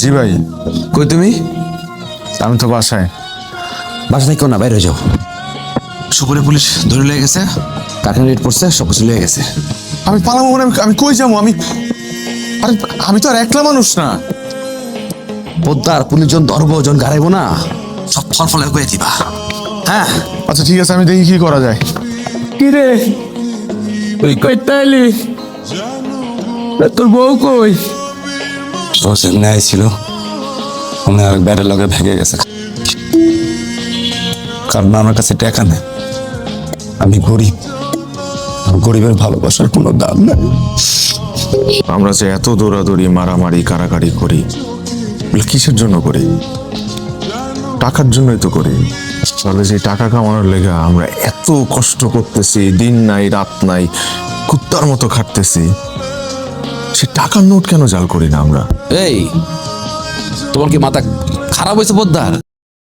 জি ভাই। কই তুমি? আমি তো বাসায়। বাসা থেকে না, বাইরে যাও। সুপুরে পুলিশ ধরে লিয়ে গেছে, কারখানা রেড পড়ছে, সব কিছু লিয়ে গেছে। আমি পালাবো মানে আমি কই যাবো? আরে আমি তো আর একলা মানুষ না। পোদ্দার পুলিশ জন ধরবো, জন গাড়াইবো না, সব ফল ফলে করে দিবা। হ্যাঁ, আচ্ছা ঠিক আছে, আমি দেখি কি করা যায়। কিরে তুই কই তাইলি? তোর বউ কই? রোজ এমনি আইছিল, মনে হয় ব্যাটের লগে ভেঙে গেছে। কারণ আমার কাছে টাকা নেই, আমি গরিব, আর গরিবের ভালোবাসার কোনো দাম নাই। আমরা যে এত দৌড়াদৌড়ি মারামারি কারাকারি করি, এগুলো কিসের জন্য করি? টাকার জন্যই তো করি। তাহলে যে টাকা কামানোর লেগে আমরা এত কষ্ট করতেছি, দিন নাই রাত নাই, কুত্তার মতো খাটতেছি, সে টাকার নোট কেন জাল করি না আমরা? এই তোমার কি মাথা খারাপ হয়েছে পোদ্দার?